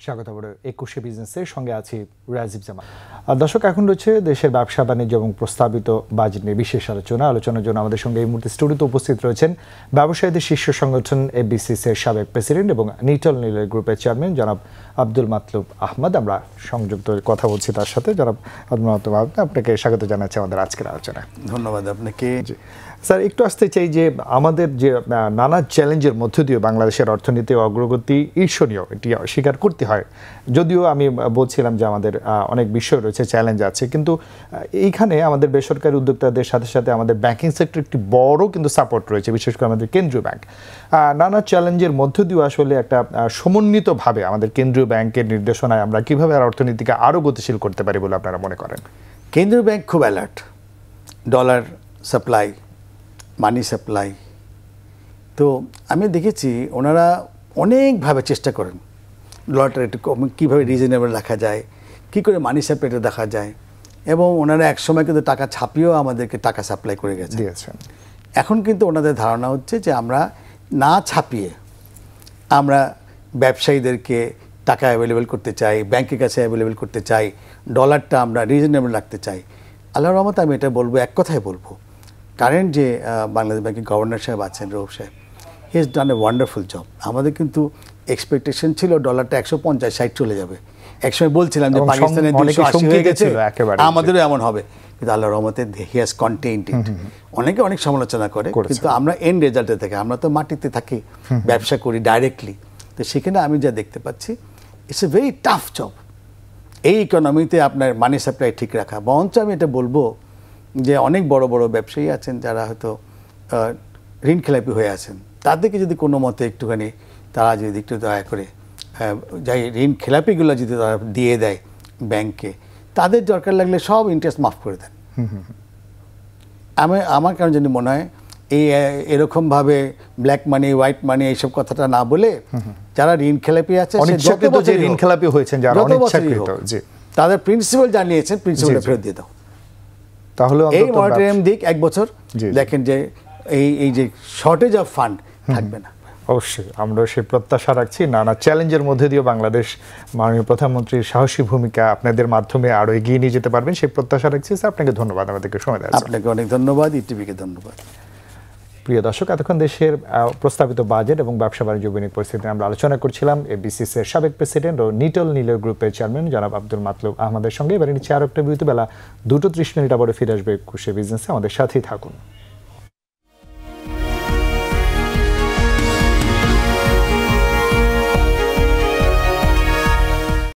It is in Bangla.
স্বাগত বড় 21 বিজনেসের সঙ্গে আছি রাজীব জামান। দর্শক, এখন রয়েছে দেশের ব্যবসা বাণিজ্য এবং প্রস্তাবিত বাজেট নিয়ে বিশেষ আলোচনার জন্য আমাদের সঙ্গে এই মুহূর্তে স্টুডিওতে উপস্থিত রয়েছেন ব্যবসায়ীদের শীর্ষ সংগঠন এফবিসিসির সাবেক প্রেসিডেন্ট এবং নিটল নীলের গ্রুপের চেয়ারম্যান জনাব আব্দুল মাতলুব আহমদ। আমরা সংযুক্ত কথা বলছি তার সাথে। জনাব আব্দুল মাতলুব আহমদ, আপনাকে স্বাগত জানাচ্ছি আমাদের আজকের আলোচনায়। ধন্যবাদ আপনাকে। স্যার, একটু আসতে চাই যে আমাদের যে নানা চ্যালেঞ্জের মধ্য দিয়ে বাংলাদেশের অর্থনীতি অগ্রগতি ঈর্ষণীয়, এটি স্বীকার করতে হয়। যদিও আমি বলছিলাম যে আমাদের অনেক বিষয় রয়েছে, চ্যালেঞ্জ আছে, কিন্তু এইখানে আমাদের বেসরকারি উদ্যোক্তাদের সাথে সাথে আমাদের ব্যাংকিং সেক্টর একটি বড় কিন্তু সাপোর্ট রয়েছে, বিশেষ করে আমাদের কেন্দ্রীয় ব্যাংক। নানা চ্যালেঞ্জের মধ্য দিয়েও আসলে একটা সমন্বিতভাবে আমাদের কেন্দ্রীয় ব্যাংকের নির্দেশনায় আমরা কীভাবে আর অর্থনীতিকে আরও গতিশীল করতে পারি বলে আপনারা মনে করেন? কেন্দ্রীয় ব্যাংক খুব অ্যালার্ট। ডলার সাপ্লাই, মানি সাপ্লাই, তো আমি দেখেছি ওনারা অনেকভাবে চেষ্টা করেন ডলারটা একটু কীভাবে রিজনেবল রাখা যায়, কী করে মানি সাপ্লাইটা দেখা যায়, এবং ওনারা একসময় কিন্তু টাকা ছাপিয়েও আমাদেরকে টাকা সাপ্লাই করে দিয়েছেন। এখন কিন্তু ওনাদের ধারণা হচ্ছে যে আমরা না ছাপিয়ে আমরা ব্যবসায়ীদেরকে টাকা অ্যাভেলেবেল করতে চাই, ব্যাংকের কাছে অ্যাভেলেবেল করতে চাই, ডলারটা আমরা রিজনেবল রাখতে চাই। আল্লাহর রহমতে আমি এটা বলবো, এক কথায় বলবো, কারেন্ট যে বাংলাদেশ ব্যাংকের গভর্নর সাহেব আছেন, রৌফ সাহেব, he has done a wonderful job. আমাদের কিন্তু এক্সপেকটেশন ছিল ডলারটা 150-60 চলে যাবে। একসময় বলছিলাম যে পাকিস্তানের 280 হয়ে গেছে, আমাদেরও এমন হবে, কিন্তু আল্লাহর রহমতে হি হ্যাজ কন্টেইনড ইট। অনেকে অনেক সমালোচনা করে, কিন্তু আমরা এন্ড রেজাল্টে থাকি, আমরা তো মাটিতে থাকি, ব্যবসা করি ডাইরেক্টলি। তো সেখানে আমি যা দেখতে পাচ্ছি, it's a very tough job এই ইকোনমিতে আপনার মানি সাপ্লাই ঠিক রাখা। বরঞ্চ আমি এটা বলবো যে অনেক বড় বড় ব্যবসায়ী আছেন যারা হয়তো ঋণ খেলাপি হয়ে আছেন, তাদেরকে যদি কোনো মতে একটুখানি তারা যদি একটু দয়া করে যাই ঋণ খেলাপিগুলো যদি তারা দিয়ে দেয় ব্যাংকে, তাদের দরকার লাগলে সব ইন্টারেস্ট মাফ করে দেন। আমার কেন জানি মনে হয় এরকমভাবে ব্ল্যাক মানি, হোয়াইট মানি এইসব কথাটা না বলে যারা ঋণ খেলাপি আছে, ঋণ খেলাপি হয়েছেন যারা অনিচ্ছাকৃত, তাদের প্রিন্সিপাল জানিয়েছেন, প্রিন্সিপালটা ফেরত দিয়ে দাও। তাহলে এই মনিটরিং দিক 1 বছর, দেখেন যে এই যে শর্টেজ অফ ফান্ড থাকবে না। অবশ্যই আমরা সেই প্রত্যাশা রাখছি। নানা চ্যালেঞ্জের মধ্যে দিয়েও বাংলাদেশ মাননীয় প্রধানমন্ত্রীর সাহসী ভূমিকা আপনাদের মাধ্যমে আরও এগিয়ে নিয়ে যেতে পারবেন, সেই প্রত্যাশা রাখছি। স্যার, আপনাকে ধন্যবাদ আমাদেরকে সময় দেওয়ার জন্য। আপনাকে অনেক ধন্যবাদ, ইটিভিকে ধন্যবাদ। প্রিয় দর্শক, এতক্ষণ দেশের প্রস্তাবিত বাজেট এবং ব্যবসা বাণিজ্য বিনিয়োগ পরিস্থিতি আমরা আলোচনা করছিলাম এফবিসিসির সাবেক প্রেসিডেন্ট ও নিটল নীলের গ্রুপের চেয়ারম্যান জনাব আব্দুল মাতলুব আহমদের সঙ্গে। এবার নিচে আরও একটা বিরতি, বেলা 2:30 আবার ফিরে আসবে 21 বিজনেসে। আমাদের সাথেই থাকুন।